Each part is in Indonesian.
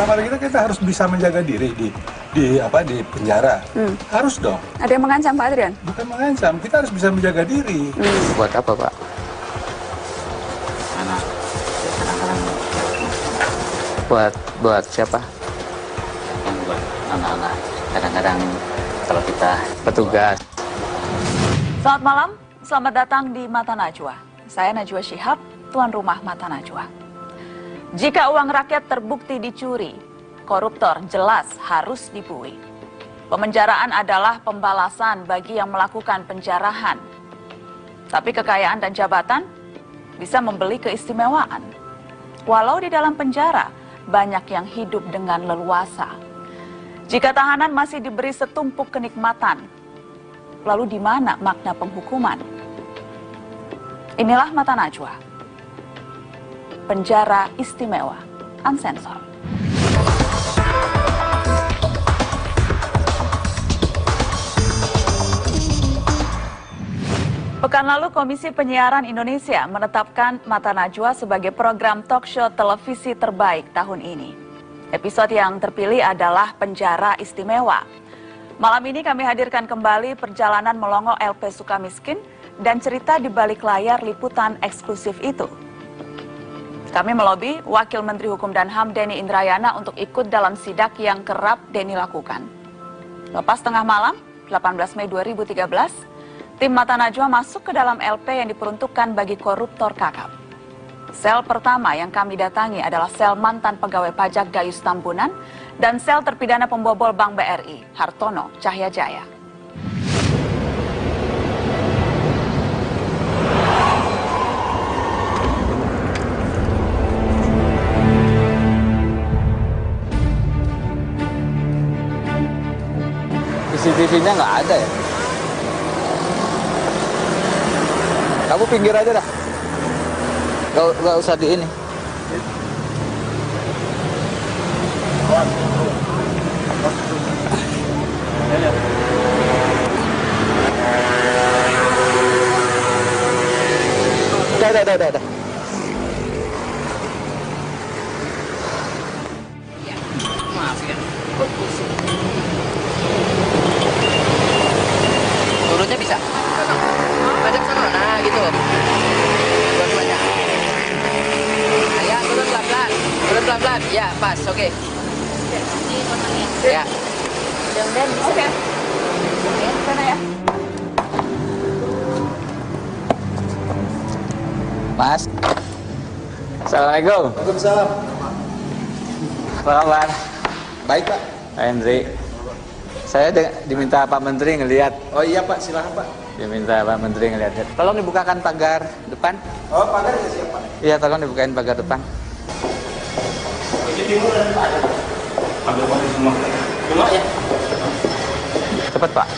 dalam hal kita harus bisa menjaga diri di penjara. Harus dong. Ada yang mengancam Pak Adrian? Bukan mengancam, kita harus bisa menjaga diri. Buat apa, Pak? Buat siapa? Buat anak-anak. Kadang-kadang kalau kita Petugas. Selamat malam, selamat datang di Mata Najwa. Saya Najwa Shihab, tuan rumah Mata Najwa. Jika uang rakyat terbukti dicuri, koruptor jelas harus dibui. Pemenjaraan adalah pembalasan bagi yang melakukan penjarahan. Tapi kekayaan dan jabatan bisa membeli keistimewaan. Walau di dalam penjara, banyak yang hidup dengan leluasa. Jika tahanan masih diberi setumpuk kenikmatan, lalu di mana makna penghukuman? Inilah Mata Najwa. Penjara istimewa, unsensor. Pekan lalu Komisi Penyiaran Indonesia menetapkan Mata Najwa sebagai program talk show televisi terbaik tahun ini. Episode yang terpilih adalah Penjara Istimewa. Malam ini kami hadirkan kembali perjalanan melongo LP Sukamiskin dan cerita di balik layar liputan eksklusif itu. Kami melobi Wakil Menteri Hukum dan HAM Denny Indrayana untuk ikut dalam sidak yang kerap Denny lakukan. Lepas tengah malam, 18 Mei 2013, tim Mata Najwa masuk ke dalam LP yang diperuntukkan bagi koruptor kakap. Sel pertama yang kami datangi adalah sel mantan pegawai pajak Gayus Tambunan dan sel terpidana pembobol Bank BRI, Hartono Cahyajaya. CCTV-nya nggak ada ya? Kamu pinggir aja dah. Nggak usah di ini. Udah. maaf ya. Turunnya bisa? Pajak sana, nah gitu. Turun pajak. Nah, ya, turun pelan-pelan. Turun pelan-pelan. Ya, pas, oke. Ya. Mudah-mudahan bisa. Oke. Sana ya. Mas. Assalamualaikum. Waalaikumsalam. Apa kabar? Baik, Pak. Pak Hendri. Saya diminta Pak Menteri ngelihat. Oh iya, Pak, silakan, Pak. Diminta Pak Menteri ngelihat. Tolong dibukakan pagar depan. Oh, pagar ya, siap, Pak. Iya, tolong dibukain pagar depan. Ini timur dan Pak. Ambil polis semua. Cuma ya. Cepat, Pak.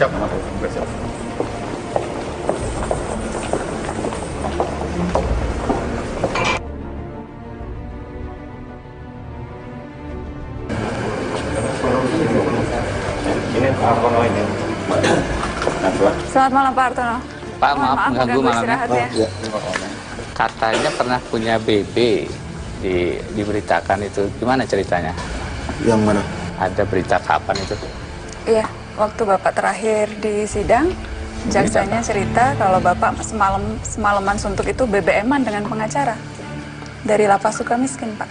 Siap, siap. Ini apa ini? Selamat malam Pak Hartono. Pak, maaf mengganggu malamnya. Ya. Katanya pernah punya BB, diberitakan itu. Gimana ceritanya? Yang mana? Ada berita kapan itu? Iya, waktu Bapak terakhir di sidang, jaksanya cerita kalau Bapak semalaman suntuk itu BBM-an dengan pengacara dari Lapas Sukamiskin, Pak.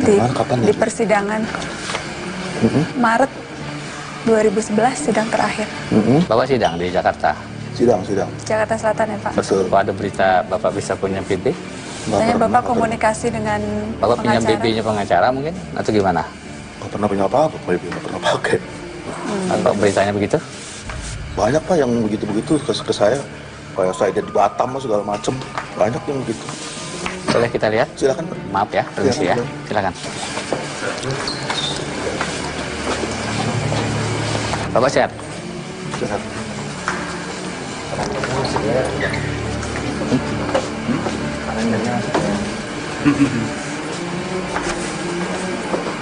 Di persidangan Maret 2011 sidang terakhir. Bapak sidang di Jakarta? Sidang. Jakarta Selatan ya Pak. Betul. Kalau ada berita Bapak bisa punya BB? Katanya Bapak komunikasi dengan Bapak punya pengacara. BB-nya pengacara mungkin? Atau gimana? Nggak pernah punya apa-apa, nggak pernah pakai. Atau beritanya begitu? Banyak Pak yang begitu-begitu ke saya. Kayak saya di Batam segala macem. Banyak yang begitu. Boleh kita lihat? Silakan Pak. Maaf ya, permisi ya. Silakan. Silakan. Bapak sehat? Silakan.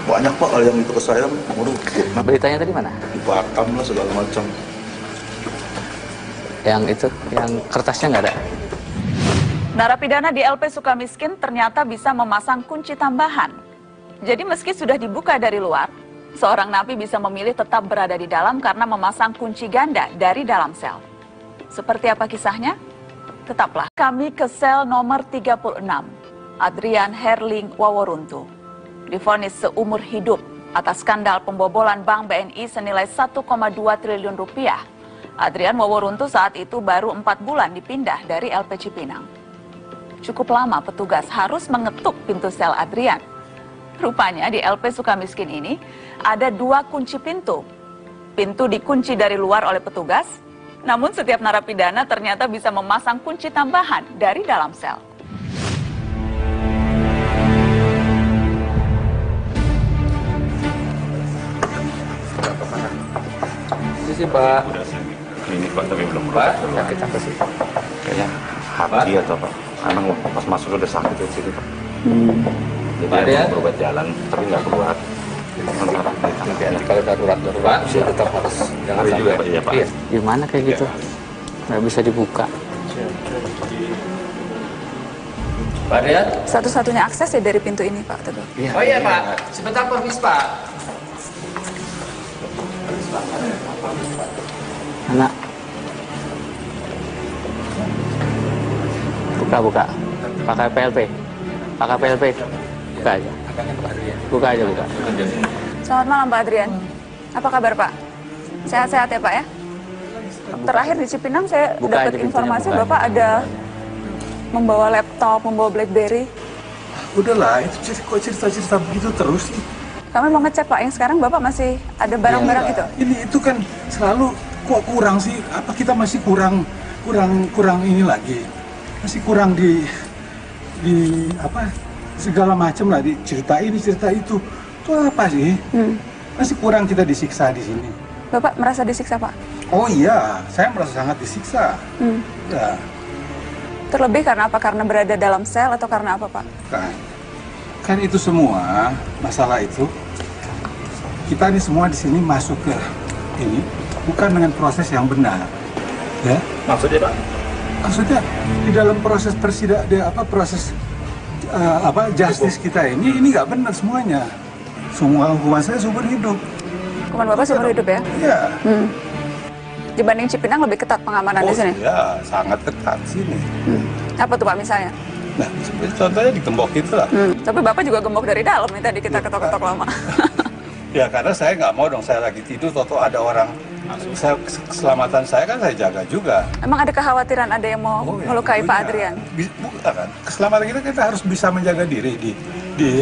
Banyak Pak yang itu ke saya. Waduh, Beritanya tadi mana? di Batam lah segala macam. Yang itu, yang kertasnya nggak ada? Narapidana di LP Sukamiskin ternyata bisa memasang kunci tambahan. Jadi meski sudah dibuka dari luar, seorang napi bisa memilih tetap berada di dalam karena memasang kunci ganda dari dalam sel. Seperti apa kisahnya? Tetaplah kami ke sel nomor 36, Adrian Herling Waworuntu. Divonis seumur hidup atas skandal pembobolan Bank BNI senilai 1,2 triliun rupiah. Adrian Waworuntu saat itu baru 4 bulan dipindah dari LP Cipinang. Cukup lama petugas harus mengetuk pintu sel Adrian. Rupanya di LP Sukamiskin ini ada 2 kunci pintu. Pintu dikunci dari luar oleh petugas, namun setiap narapidana ternyata bisa memasang kunci tambahan dari dalam sel. Sisi Pak. Ini Pak, tapi belum Pak, sakit apa sih? Kayaknya hati atau apa? Karena pas masuk udah sakit di situ Pak. Jadi Pak, ada ya? berobat jalan, tapi nggak keluar. Nanti kalau darurat sih tetap harus jangan Hari sampai. juga, Pak, iya, Pak. Iya. Gimana kayak gitu? Nggak bisa dibuka. Pak Rian? Satu-satunya akses ya dari pintu ini Pak Teguh. Oh iya Pak, sebentar permis Pak. Anak. Buka. Pakai PLP. Buka aja. Buka. Selamat malam Pak Adrian. Apa kabar Pak? Sehat-sehat ya Pak ya? Terakhir di Cipinang saya Buka dapat aja pintunya, informasi buka. Bapak ada membawa laptop, membawa BlackBerry. Udahlah, itu kok cerita-cerita begitu terus sih. Kami mau ngecek Pak, yang sekarang Bapak masih ada barang-barang itu? Ini itu kan selalu kok kurang sih? Apa kita masih kurang ini lagi? Masih kurang di apa segala macam lah, di cerita ini cerita itu. Itu apa sih? Masih kurang kita disiksa di sini. Bapak merasa disiksa Pak? Oh iya, saya merasa sangat disiksa. Ya, Terlebih karena apa? Karena berada dalam sel atau karena apa Pak? kan itu semua masalah itu. Kita ini semua di sini masuk ke ini bukan dengan proses yang benar. Ya, maksudnya Pak? Maksudnya di dalam proses proses justice kita ini nggak benar semuanya. Semua hukuman saya seumur hidup. Hukuman Bapak seumur hidup ya? Iya. Dibanding Cipinang lebih ketat pengamanan di sini? Iya, sangat ketat sini. Apa tuh Pak misalnya? Nah, contohnya di gembok itu lah. Tapi Bapak juga gembok dari dalam nih tadi kita ketok-ketok lama. Ya karena saya nggak mau dong, saya lagi tidur, toto ada orang, keselamatan saya kan saya jaga juga. Emang ada kekhawatiran ada yang mau Oh, ya, melukai Pak tentunya. Adrian? Bukan, keselamatan kita harus bisa menjaga diri di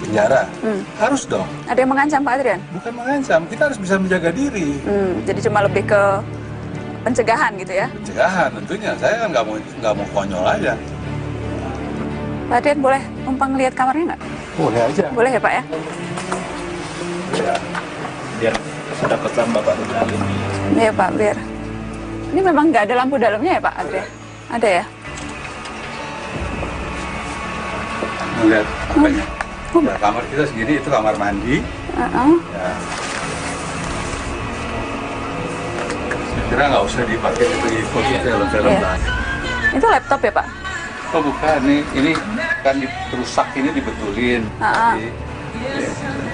penjara. Harus dong. Ada yang mengancam Pak Adrian? Bukan mengancam, kita harus bisa menjaga diri. Jadi cuma lebih ke pencegahan gitu ya? Pencegahan tentunya, saya kan nggak mau konyol aja. Pak Adrian boleh numpang lihat kamarnya nggak? Boleh aja. Boleh ya Pak ya? Ya. Biar sudah pesan Bapak Rizal ini. Iya Pak, biar. Ini memang nggak ada lampu dalamnya ya Pak Adria? Ada ya? Melihat apanya? Ya, kamar kita segini, itu kamar mandi. Ya. Saya kira nggak usah dipakai sebagai foto film-film. Iya. Itu laptop ya Pak? Oh bukan, ini kan rusak, ini dibetulin. Jadi,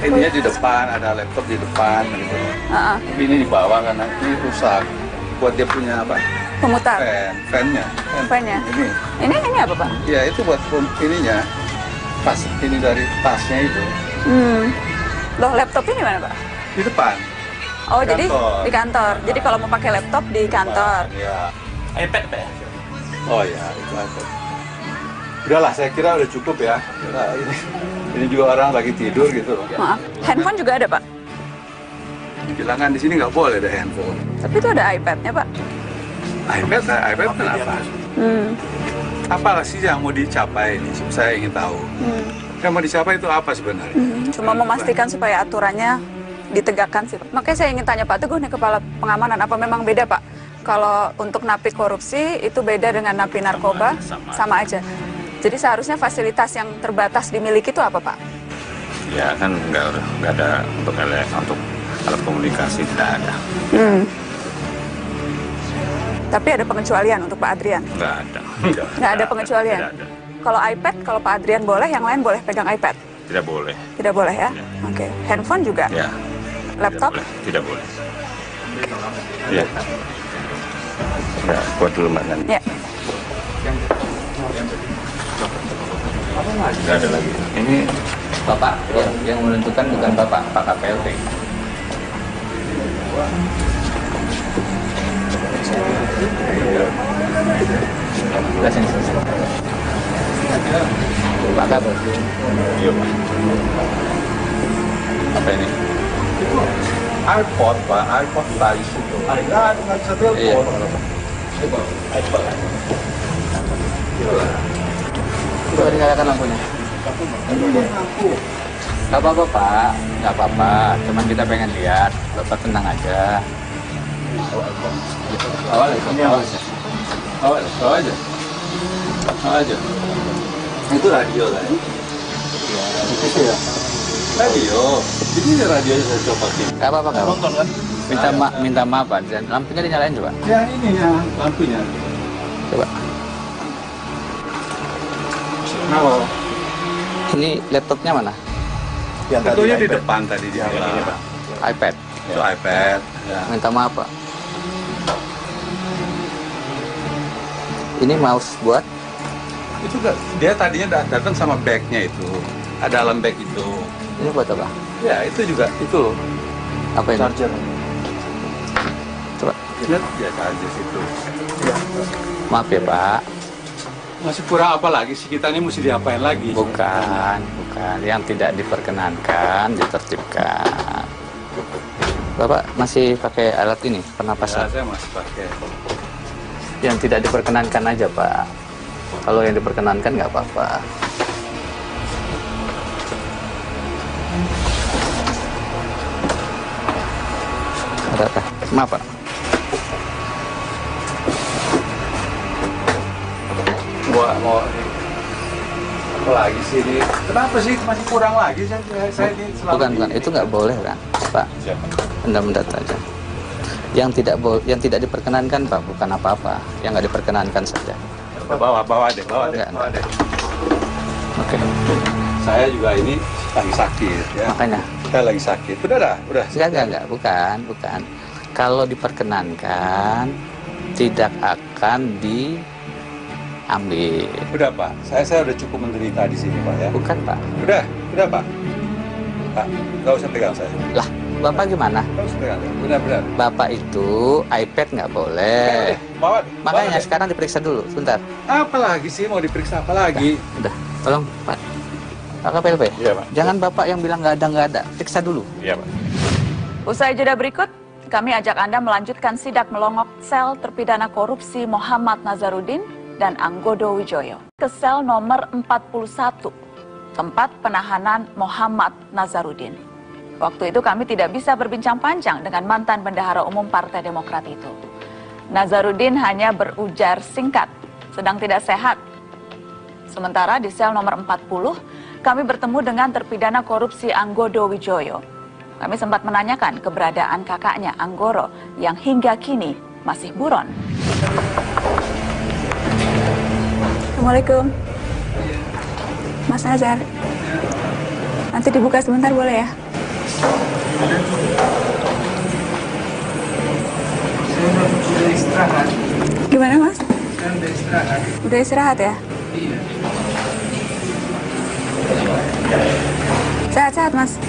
ininya di depan, ada laptop di depan gitu. Tapi ini di bawah karena ini rusak. Buat dia punya apa? Pemutar. Fan-nya. Fan-nya. Ini apa Pak? Ya itu buat ininya. Pas ini dari tasnya itu. Loh, laptop ini mana Pak? Di depan. Oh, Di jadi kantor. di kantor. Jadi kalau mau pakai laptop di kantor. Ya. iPad Pak ya? Oh ya, itu iPad. Udahlah, saya kira udah cukup ya. Nah, ini juga orang lagi tidur gitu loh. Maaf, handphone juga ada Pak? Bilangan di sini nggak boleh ada handphone. Tapi itu ada iPad-nya Pak? iPad kenapa? Apa sih yang mau dicapai ini? Saya ingin tahu. Yang mau dicapai itu apa sebenarnya? Cuma memastikan supaya aturannya ditegakkan sih Pak. Makanya saya ingin tanya Pak Teguh nih, Kepala Pengamanan, apa memang beda Pak? Kalau untuk napi korupsi itu beda dengan napi narkoba? Sama aja. Jadi seharusnya fasilitas yang terbatas dimiliki itu apa Pak? Ya kan nggak ada untuk alat komunikasi, tidak ada. Tapi ada pengecualian untuk Pak Adrian? Nggak ada. Nggak ada pengecualian? Tidak ada. Kalau iPad, kalau Pak Adrian boleh, yang lain boleh pegang iPad? Tidak boleh. Tidak boleh ya? Ya. Oke. Handphone juga? Ya. Laptop? Tidak boleh. Ya. Ya, buat dulu Mbak Nani. Ya. Nggak ada lagi. Ini Bapak yang menentukan bukan Bapak, Pak KPLT. Jelasin selesai. Pak Kabel. Iya Pak. Apa ini? iPod Pak, iPod touch itu. Nggak bisa telepon. Iya. iPod. Coba dinyalakan lampunya. Gak apa-apa Pak, gak apa-apa. Cuman kita pengen lihat, Bapak tenang aja. Awal aja. Itu radio lah ya. Itu ya. Radio. Jadi ini radio saya copotin. Gak apa-apa, gak apa-apa. Nonton kan? Minta maaf Pak, dan lampunya dinyalain coba. Yang ini ya, lampunya. Coba. Halo. Ini laptopnya mana? Tentunya di depan tadi di sebelah. iPad. Itu iPad. Ya. Minta maaf Pak. Ini mouse buat? Itu dia tadinya datang sama bag-nya itu. Ada dalam bag itu. Ini buat apa? Ya, itu juga itu. Apa ini? Charger. Coba. Lihat dia charger situ. Maaf ya Pak. Masih kurang apa lagi sih, kita ini mesti diapain lagi? Bukan. Yang tidak diperkenankan ditertibkan. Bapak masih pakai alat ini, pernapasan? Ya, saya masih pakai. Yang tidak diperkenankan aja Pak. Kalau yang diperkenankan nggak apa-apa. Ada apa? Maaf Pak. Mau apa lagi sih ini? Kenapa sih masih kurang lagi? Saya ini selalu Bukan. Itu nggak boleh kan, Pak? Siapa? Anda mendata aja. Yang tidak diperkenankan Pak, bukan apa-apa. Yang nggak diperkenankan saja. Bawa deh. Enggak. Oke. Saya juga ini lagi sakit ya. Makanya. Saya lagi sakit. Udah. Enggak. Bukan. Kalau diperkenankan, tidak akan diambil. Udah Pak, saya udah cukup menderita di sini Pak ya. Bukan Pak. Udah Pak. Pak, nggak usah pegang saya. Lah, Bapak gimana? Nggak usah pegang saya. Benar. Bapak itu iPad nggak boleh. Bawa. Makanya sekarang diperiksa dulu, sebentar. Apa lagi sih, mau diperiksa apa lagi? Udah, tolong Pak. Pak KPLP. Iya, Pak. Jangan Bapak yang bilang nggak ada. Periksa dulu. Iya Pak. Usai jeda berikut, kami ajak Anda melanjutkan sidak melongok sel terpidana korupsi Muhammad Nazarudin dan Anggodo Wijoyo ke sel nomor 41, tempat penahanan Muhammad Nazarudin. Waktu itu kami tidak bisa berbincang panjang dengan mantan Bendahara Umum Partai Demokrat itu. Nazarudin hanya berujar singkat, sedang tidak sehat. Sementara di sel nomor 40, kami bertemu dengan terpidana korupsi Anggodo Wijoyo. Kami sempat menanyakan keberadaan kakaknya Anggoro yang hingga kini masih buron. Assalamualaikum. Mas Nazar. Nanti dibuka sebentar boleh ya? Udah istirahat. Gimana Mas? Udah istirahat. Udah istirahat ya? Iya. Sehat-sehat Mas.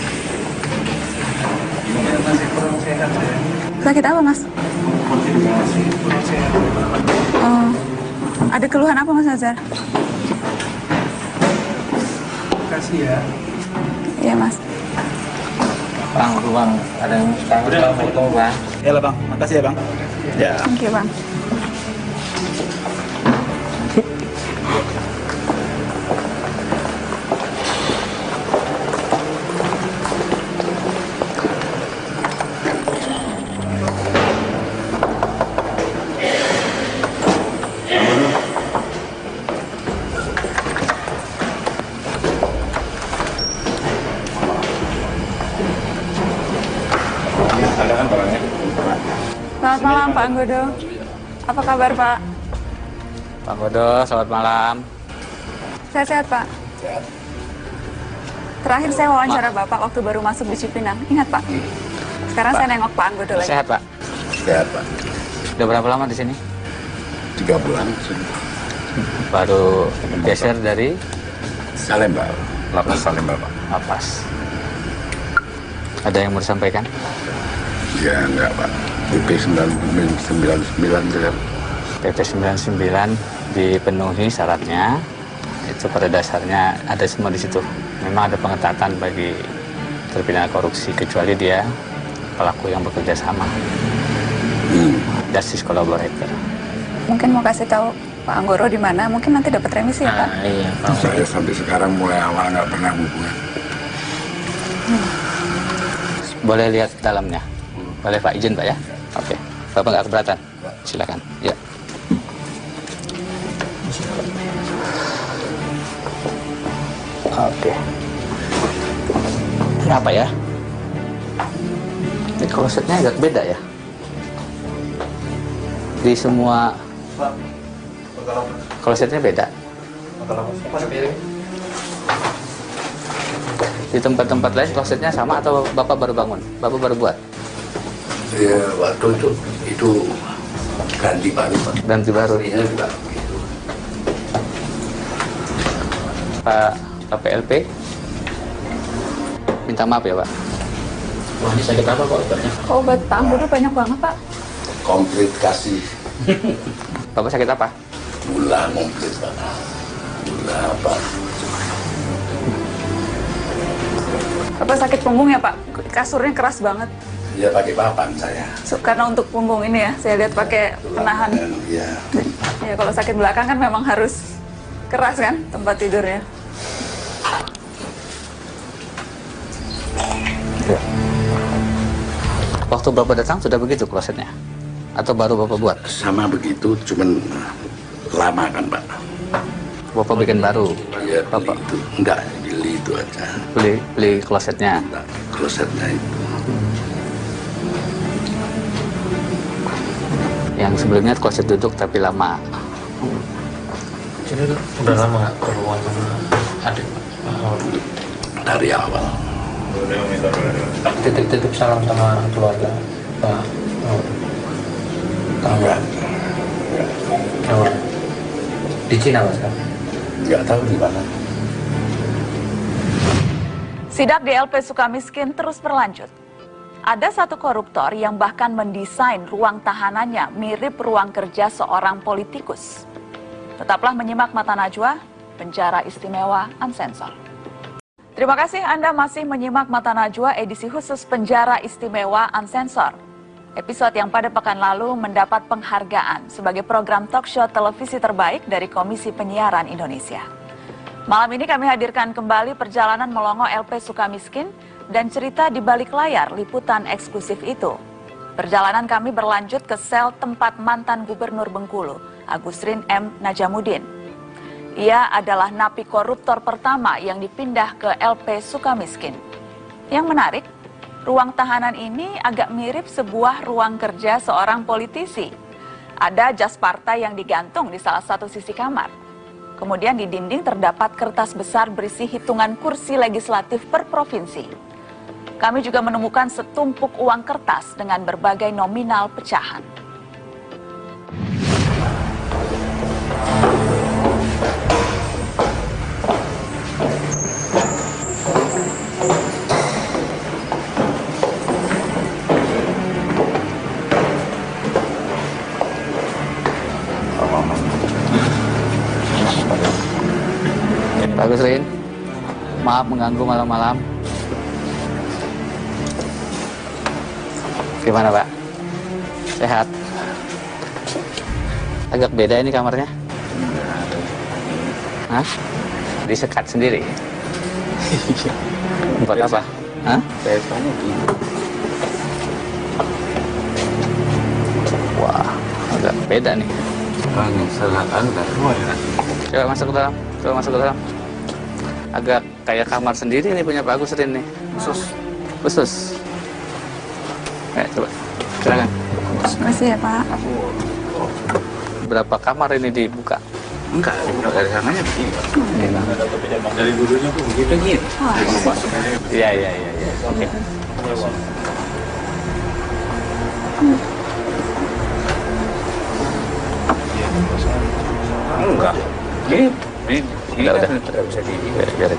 Masih kurang sehat saya. Sakit apa Mas? Masih kurang sehat. Oh, ada keluhan apa Mas Nazar? Kasih ya. Iya Mas. Bang, ada yang mau ketemu Bang. Ya lah Bang, makasih ya Bang. Ya. Thank you Bang. Ada kan barangnya? Selamat malam Pak Anggodo. Apa kabar Pak? Pak Godo, selamat malam. Sehat-sehat Pak? Terakhir saya wawancara Bapak waktu baru masuk di Cipinang. Ingat Pak? Sekarang saya nengok Pak Anggodo lagi. Sehat Pak? Sehat Pak. Udah berapa lama di sini? 3 bulan sudah. Baru geser dari Salemba. Lapas Salemba, Pak. lapas. Ada yang mau disampaikan? Ya enggak Pak. PP 99 saja. PP 99 dipenuhi syaratnya. Itu pada dasarnya ada semua di situ. Memang ada pengetatan bagi terpidana korupsi kecuali dia pelaku yang bekerja sama. Justice collaborator. Mungkin mau kasih tahu Pak Anggoro di mana? Mungkin nanti dapat remisi ya Pak? Iya, Saya sampai sekarang mulai awal nggak pernah hubungan. Boleh lihat dalamnya? Boleh Pak, izin Pak ya? Oke. Bapak nggak keberatan? Silakan. Ya. Oke. Kenapa ya? Ini klosetnya agak beda ya? Di semua klosetnya beda. Di tempat-tempat lain klosetnya sama atau Bapak baru bangun? Bapak baru buat? Ya waktu itu ganti baru Pak. Ganti baru. Ini juga begitu. Pak PLP minta maaf ya Pak. Wah, ini sakit apa kok obatnya? Obat Pak Anggodo banyak banget Pak. Komplit kasih Bapak sakit apa? gula komplit Pak. Gula apa? Bapak sakit punggung ya Pak? Kasurnya keras banget. Ya pakai papan saya. Karena untuk punggung ini ya, saya lihat pakai penahan. Ya. Ya kalau sakit belakang kan memang harus keras kan tempat tidurnya. Ya. Waktu Bapak datang sudah begitu klosetnya? Atau baru Bapak buat? Sama begitu, cuman lama kan Pak. Bapak bikin baru? Ya beli Bapak itu. Enggak, beli itu aja. beli klosetnya? Enggak, klosetnya itu. Yang sebelumnya kloset duduk tapi lama. Ini udah lama nggak keluar sama adik? Dari awal. Titip-titip salam sama keluarga Pak. Enggak. Oh. Di Cina Mas kan? Enggak tahu di mana. Sidak di LP Sukamiskin terus berlanjut. Ada satu koruptor yang bahkan mendesain ruang tahanannya mirip ruang kerja seorang politikus. Tetaplah menyimak Mata Najwa, Penjara Istimewa Unsensor. Terima kasih Anda masih menyimak Mata Najwa edisi khusus Penjara Istimewa Unsensor. Episode yang pada pekan lalu mendapat penghargaan sebagai program talk show televisi terbaik dari Komisi Penyiaran Indonesia. Malam ini kami hadirkan kembali perjalanan melongo LP Sukamiskin dan cerita di balik layar liputan eksklusif itu. Perjalanan kami berlanjut ke sel tempat mantan Gubernur Bengkulu, Agusrin M. Najamuddin. Ia adalah napi koruptor pertama yang dipindah ke LP Sukamiskin. Yang menarik, ruang tahanan ini agak mirip sebuah ruang kerja seorang politisi. Ada jas partai yang digantung di salah satu sisi kamar. Kemudian di dinding terdapat kertas besar berisi hitungan kursi legislatif per provinsi. Kami juga menemukan setumpuk uang kertas dengan berbagai nominal pecahan. Pak Agusrin, maaf mengganggu malam-malam. Gimana Pak? Sehat? Agak beda ini kamarnya? Hah? Disekat sendiri? Buat apa? Hah? Biasanya gitu. Wah, agak beda nih. Yang salah Anda semua ya. Coba masuk ke dalam, coba masuk ke dalam. Agak kayak kamar sendiri nih punya Pak Agusrin nih. Khusus. Coba, silakan. Terima kasih ya Pak. Berapa kamar ini dibuka? Enggak, dari sananya begini. Dari dulunya tuh begitu gitu. Iya. Oke. Enggak. Ini Udah. kan tidak bisa di Biar.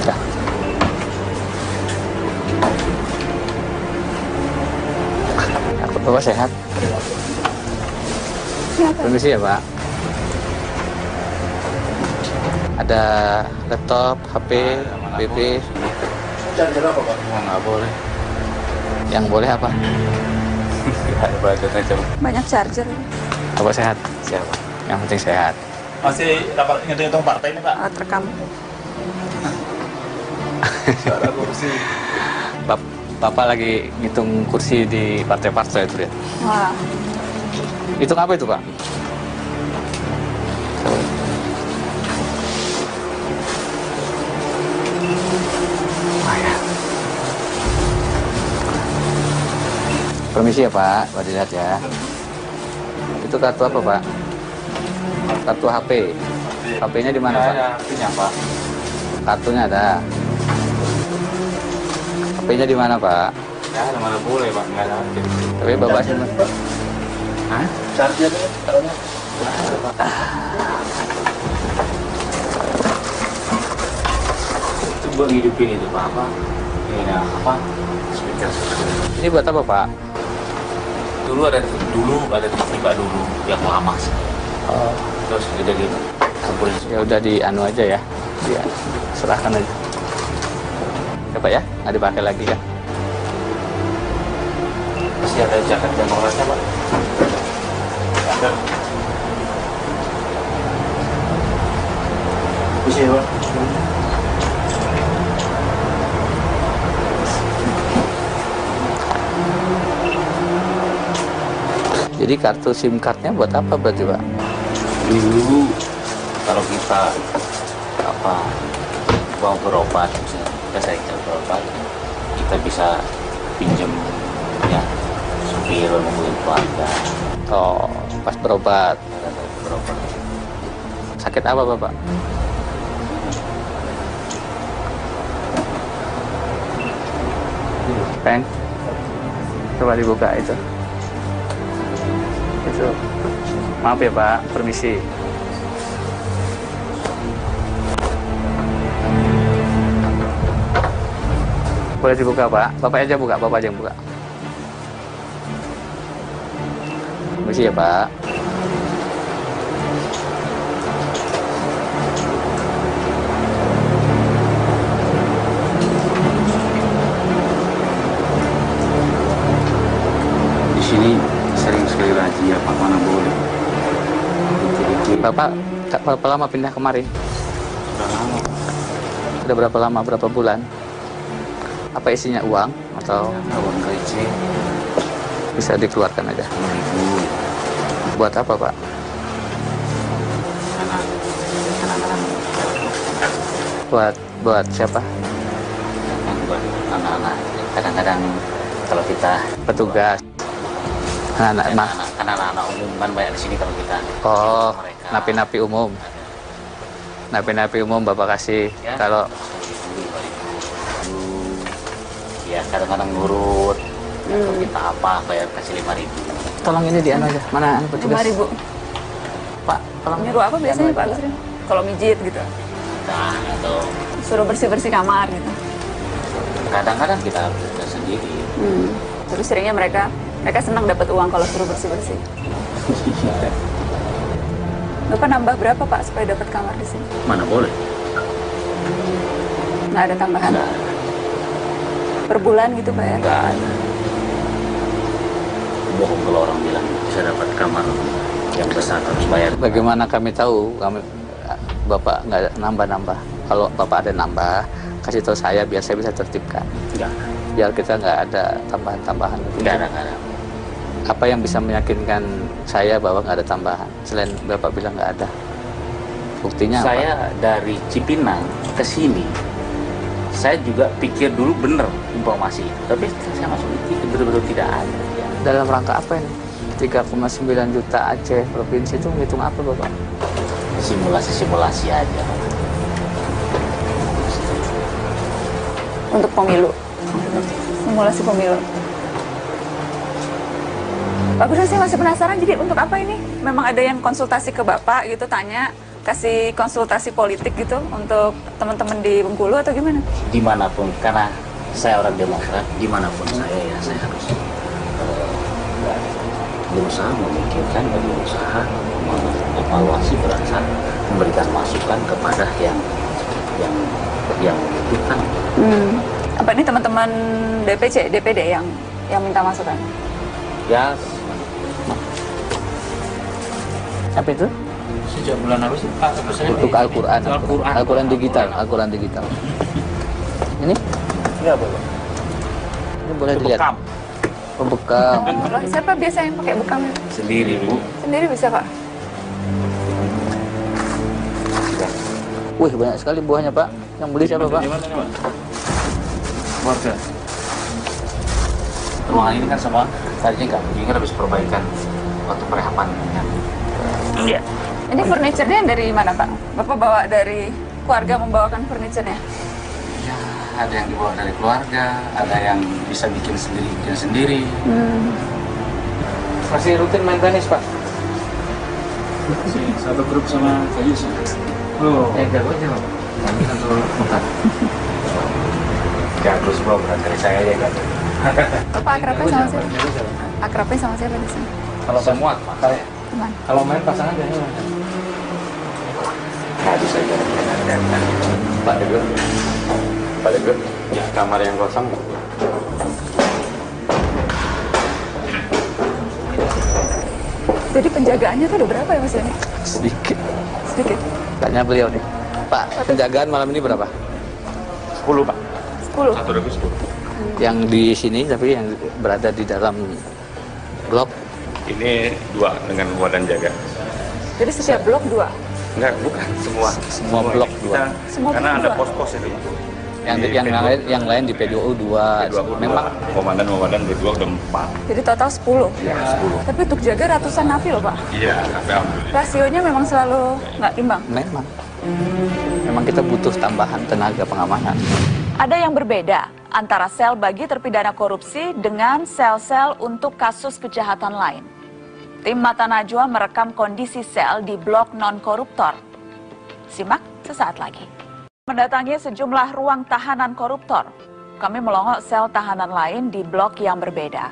Ya. Bapak sehat? Permisi ya Pak. Ada laptop, HP, BP. Charger apa Pak? Nggak boleh. Yang boleh apa? Banyak charger. Bapak sehat? Siapa? Yang penting sehat. Masih dapat ngitung partai ini Pak? Terekam. Suara kursi. Bapak lagi ngitung kursi di partai-partai itu ya? Wah. Hitung apa itu Pak? Permisi ya Pak, Pak dilihat ya. Itu kartu apa Pak? Kartu HP. HP-nya di mana Pak? HP-nya Pak. Kartunya ada. HP-nya di mana Pak? Ya, mana boleh Pak, nggak ada HP. Tapi Bapak simpan. Hah? Chargernya taruhnya. Coba hidupin itu Pak apa? Ini apa? Speaker. Ini buat apa Pak? Dulu ada TV Pak dulu yang lama sih. Oh, Terus udah gitu. Kumpulin ya udah di anu aja ya. Dia serahkan aja. Ya Pak ya, nggak dipakai lagi kan? masih ada jaket demokratnya Pak. Ada. Bisa ya Pak. Jadi kartu SIM cardnya buat apa berarti Pak? Dulu kalau kita mau berobat, misalnya kita berobat, kita bisa pinjam ya supir mobil keluarga. Oh, pas berobat. Berobat. Sakit apa Bapak? Peng, coba dibuka itu. Itu. Maaf ya Pak, permisi. Boleh dibuka Pak? Bapak aja buka, Bapak aja yang buka. Permisi ya Pak. Di sini sering sekali razia Pak, mana boleh. Bapak berapa lama pindah kemari? Sudah lama. Sudah berapa lama, berapa bulan? Apa isinya, uang atau uang gaji bisa dikeluarkan aja? 10.000. Buat apa, Pak? Buat siapa? Buat anak-anak. Kadang-kadang kalau kita Petugas. Anak-anak. kan anak-anak umum kan banyak di sini kalau kita. Oh, Mereka. napi-napi umum. Napi-napi umum Bapak kasih. Ya. Kalau Ya kadang-kadang nurut. Kalau kita apa bayar kasih 5.000. tolong ini di anu aja. Mana anu petugas? 5.000. Pak, tolong. Nyuruh apa biasanya Pak Gusrin? Kalau mijit gitu. Nah, atau Suruh bersih-bersih kamar gitu. kadang-kadang kita bisa sendiri. Terus seringnya mereka senang dapat uang kalau suruh bersih-bersih. Bapak nambah berapa Pak supaya dapat kamar di sini? Mana boleh? Nggak ada tambahan? Nggak ada. Per bulan gitu Pak ya? Nggak ada. Bohong kalau orang bilang bisa dapat kamar yang besar harus bayar. Bagaimana kami tahu? Bapak nggak ada nambah-nambah. Kalau Bapak ada nambah, kasih tahu saya biar saya bisa tertibkan. Nggak ada. Biar kita nggak ada tambahan-tambahan. Nggak ada. Apa yang bisa meyakinkan saya bahwa nggak ada tambahan? Selain Bapak bilang nggak ada. Buktinya Saya dari Cipinang ke sini, saya juga pikir dulu bener informasi itu. Tapi setelah saya masuk itu betul-betul tidak ada. apa? Dalam rangka apa ini? 3,9 juta Aceh provinsi itu ngitung apa Bapak? Simulasi aja. Untuk pemilu. Simulasi pemilu. Pak Gusrin, saya masih penasaran, jadi untuk apa ini? Memang ada yang konsultasi ke Bapak gitu, tanya, kasih konsultasi politik gitu untuk teman-teman di Bengkulu atau gimana? Dimanapun, karena saya orang Demokrat, dimanapun saya harus berusaha memikirkan dan berusaha mengevaluasi berdasar memberikan masukan kepada yang membutuhkan. Apa ini teman-teman DPC, DPD yang minta masukan? Ya, Apa itu? Sejak bulan apa sih Pak? Untuk Al-Quran. Al-Quran. Al-Quran digital. Al-Quran digital. Ini? ya boleh. Ini boleh dilihat. Pembekam. Oh, siapa biasa yang pakai bekam itu? Sendiri, Bu. Sendiri bisa Pak? Wih, banyak sekali buahnya Pak. Yang beli siapa Pak? Keluarga. Ruangan ini kan semua tadinya nggak begini, kan habis perbaikan waktu perehapan. Iya. Ini furniturnya dari mana Pak? Bapak bawa dari keluarga membawakan furniturnya? Ya, ada yang dibawa dari keluarga, ada yang bisa bikin sendiri. Masih rutin main tenis Pak? Satu grup sama Fayus. Oh. Jagonya Pak? Kami satu tempat. Jago semua bukan dari saya ya kan. Bapak akrabnya sama siapa? Akrabnya sama siapa di sini? Kalau Semua kalau Teman. kalau main pasangan biasanya mana? Nggak bisa Pak Degur. Pak Degur. Ya, kamar yang kosong. Jadi penjagaannya tuh udah berapa ya Mas Yani? Sedikit. Sedikit. Tanya beliau nih. Pak, penjagaan malam ini berapa? 10 Pak. 10. Satu ribu 10. Yang di sini tapi yang berada di dalam blok. Ini 2 dengan wadan jaga. Jadi setiap blok 2. Enggak, bukan semua. Semua blok Kita, 2. Semua karena blok ada dua. pos-pos itu. Yang lain di P2O 2. Memang komandan berdua udah 4. Jadi total 10. Ya, 10. Tapi untuk jaga ratusan napi loh Pak. Iya, alhamdulillah. Rasionya memang selalu nggak imbang. memang kita butuh tambahan tenaga pengamanan. Ada yang berbeda antara sel bagi terpidana korupsi dengan sel-sel untuk kasus kejahatan lain. Tim Mata Najwa merekam kondisi sel di blok non-koruptor. Simak sesaat lagi. Mendatangi sejumlah ruang tahanan koruptor, kami melongok sel tahanan lain di blok yang berbeda.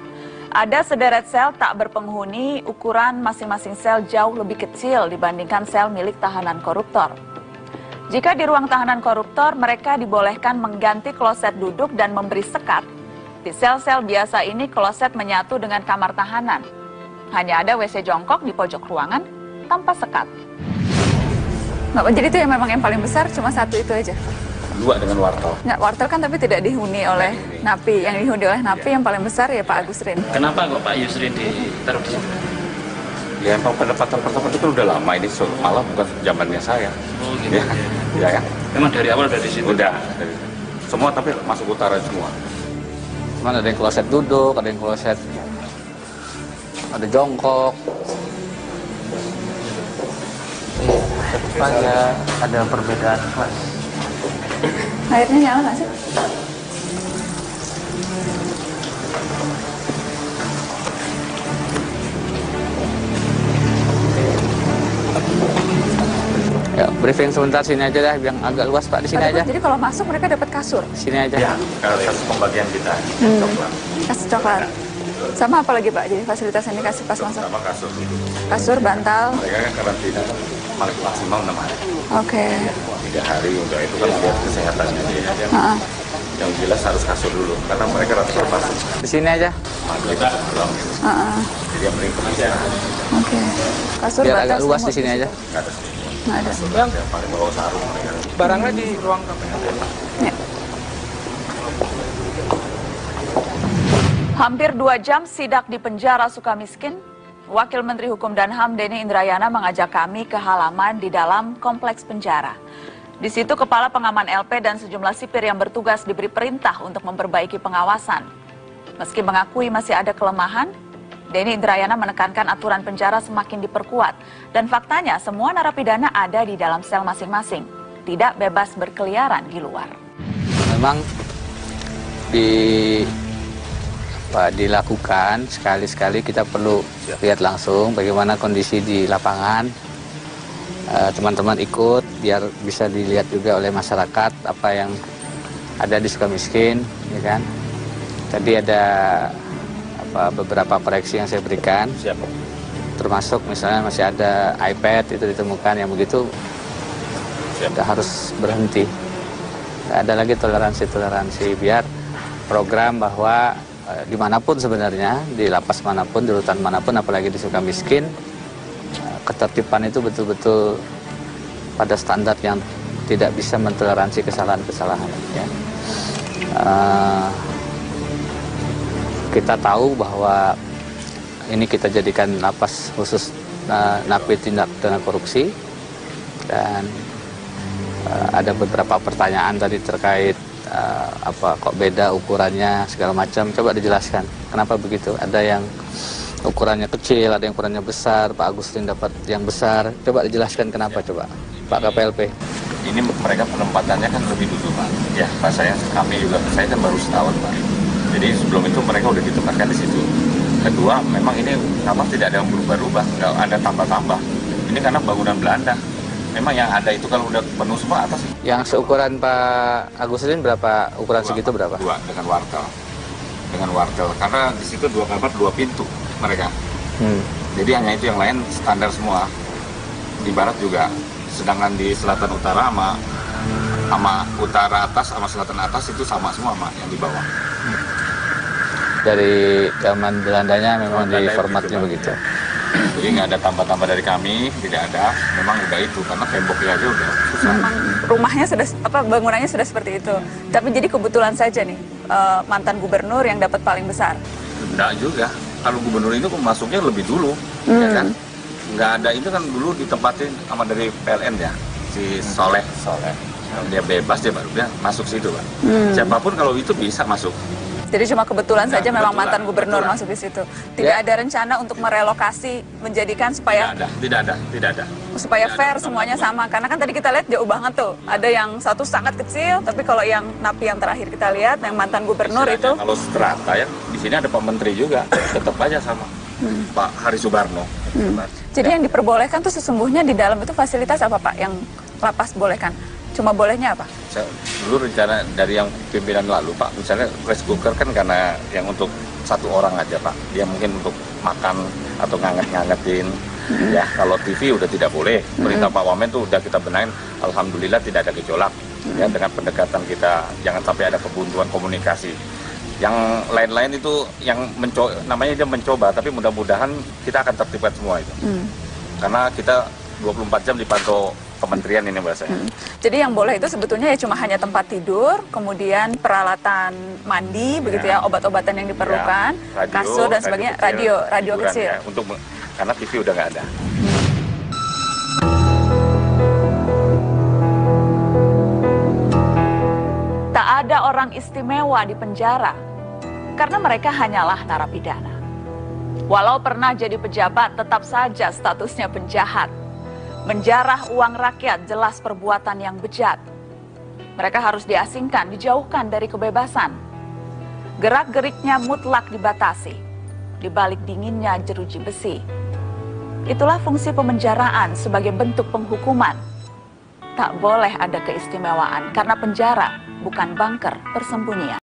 Ada sederet sel tak berpenghuni, ukuran masing-masing sel jauh lebih kecil dibandingkan sel milik tahanan koruptor. Jika di ruang tahanan koruptor, mereka dibolehkan mengganti kloset duduk dan memberi sekat. Di sel-sel biasa ini, kloset menyatu dengan kamar tahanan. Hanya ada WC jongkok di pojok ruangan tanpa sekat. Nggak, jadi itu yang memang yang paling besar cuma satu itu aja. Dua dengan wartel. Nggak, wartel kan tapi tidak dihuni oleh napi. Yang dihuni oleh napi yang paling besar ya Pak Agus Rin. Kenapa kok Pak Yusrin ditaruh di situ? Ya emang pendapatan pertama itu kan udah lama, ini malah bukan zamannya saya. Oh gitu. Ya kan? Memang dari awal dari situ? Udah. Semua tapi masuk utara semua. Cuman ada yang kloset duduk, ada yang kloset ada jongkok. Ada perbedaan kelas. Airnya nyala nggak sih? Ya, briefing sebentar sini aja dah, yang agak luas Pak, di sini aja. Jadi kalau masuk mereka dapat kasur? Sini aja. Ya, kasus pembagian kita. Coklat. Kasur coklat. Sama apa lagi Pak? Jadi fasilitas yang dikasih pas masuk? Sama kasur. Kasur, bantal. Mereka kan karantina paling maksimal 6 hari. Oke. 3 hari udah itu kan lihat kesehatannya dia. Yang jelas harus kasur dulu karena mereka rata-rata masuk. Di sini aja. Maghrib pulang. Jadi yang paling penting. Oke. Kasur, biar bantal, agak luas di semut. sini aja. Nggak ada. Nggak ada. Yang paling bawa sarung mereka. Barangnya di ruang KPK. Ya. Hampir 2 jam sidak di penjara Sukamiskin, Wakil Menteri Hukum dan HAM Denny Indrayana mengajak kami ke halaman di dalam kompleks penjara. Di situ Kepala Pengaman LP dan sejumlah sipir yang bertugas diberi perintah untuk memperbaiki pengawasan. Meski mengakui masih ada kelemahan, Denny Indrayana menekankan aturan penjara semakin diperkuat dan faktanya semua narapidana ada di dalam sel masing-masing, tidak bebas berkeliaran di luar. Memang dilakukan sekali-sekali kita perlu lihat langsung bagaimana kondisi di lapangan. Teman-teman ikut biar bisa dilihat juga oleh masyarakat apa yang ada di Sukamiskin, ya kan? Tadi ada beberapa proyeksi yang saya berikan, termasuk misalnya masih ada iPad itu ditemukan yang begitu, kita harus berhenti. Tidak ada lagi toleransi biar program bahwa dimanapun sebenarnya, di lapas manapun, di rutan manapun, apalagi di Sukamiskin, ketertiban itu betul-betul pada standar yang tidak bisa mentoleransi kesalahan-kesalahan. Ya. Kita tahu bahwa ini kita jadikan lapas khusus napi tindak pidana korupsi, dan ada beberapa pertanyaan tadi terkait kok beda ukurannya segala macam. Coba dijelaskan kenapa begitu. Ada yang ukurannya kecil, ada yang ukurannya besar. Pak Agustin dapat yang besar. Coba dijelaskan kenapa, coba Pak KPLP. Ini mereka penempatannya kan lebih dulu Pak. Ya Pak, saya kan baru setahun Pak. Jadi sebelum itu mereka udah ditempatkan di situ. Kedua, memang ini kamar tidak ada yang berubah-ubah, nggak ada tambah-tambah. Ini karena bangunan Belanda. Memang yang ada itu kalau udah penuh semua atas. Yang seukuran Pak Agustin berapa? Ukuran segitu berapa? 2 dengan wartel. Dengan wartel. Karena di situ 2 kamar 2 pintu mereka. Jadi hanya itu, yang lain standar semua. Di barat juga. Sedangkan di selatan utara sama utara atas sama selatan atas itu sama semua yang di bawah. Dari zaman Belandanya memang di formatnya begitu. Jadi nggak ada tambah-tambah dari kami, tidak ada. Memang udah itu, karena temboknya aja udah susah. Memang rumahnya sudah, bangunannya sudah seperti itu. Tapi jadi kebetulan saja nih, mantan gubernur yang dapat paling besar. Enggak juga. Kalau gubernur itu masuknya lebih dulu, ya kan? Nggak ada, itu kan dulu ditempatin sama dari PLN ya, si Soleh. Dia bebas, dia baru dia masuk situ, Pak. Siapapun kalau itu bisa masuk. Jadi cuma kebetulan saja memang mantan gubernur kebetulan. masuk di situ. Tidak ada rencana untuk merelokasi, menjadikan supaya Tidak ada. supaya fair semuanya sama. Karena kan tadi kita lihat jauh banget tuh. Ada yang satu sangat kecil, tapi kalau yang napi yang terakhir kita lihat, yang mantan gubernur itu. Kalau strata ya, di sini ada Pak Menteri juga, tetap aja sama Pak Hari Subarno. Jadi yang diperbolehkan tuh sesungguhnya di dalam itu fasilitas apa Pak yang lapas bolehkan? Cuma bolehnya apa? Dulu rencana dari yang pimpinan lalu Pak, misalnya rice cooker kan karena yang untuk 1 orang aja Pak, dia mungkin untuk makan atau ngangetin. Ya kalau TV udah tidak boleh. Perintah Pak Wamen tuh udah kita benahin, alhamdulillah tidak ada gejolak. Ya dengan pendekatan kita, jangan sampai ada kebuntuan komunikasi. Yang lain-lain itu yang namanya dia mencoba, tapi mudah-mudahan kita akan tertibkan semua itu. Karena kita 24 jam dipantau kementerian ini bahasanya. Jadi yang boleh itu sebetulnya ya cuma hanya tempat tidur, kemudian peralatan mandi, begitu ya, obat-obatan yang diperlukan, Radio, kasur dan sebagainya, radio hiburan kecil. ya, karena TV udah nggak ada. Tak ada orang istimewa di penjara, karena mereka hanyalah narapidana. Walau pernah jadi pejabat, tetap saja statusnya penjahat. Menjarah uang rakyat jelas perbuatan yang bejat. Mereka harus diasingkan, dijauhkan dari kebebasan. Gerak-geriknya mutlak dibatasi, di balik dinginnya jeruji besi. Itulah fungsi pemenjaraan sebagai bentuk penghukuman. Tak boleh ada keistimewaan, karena penjara bukan bunker persembunyian.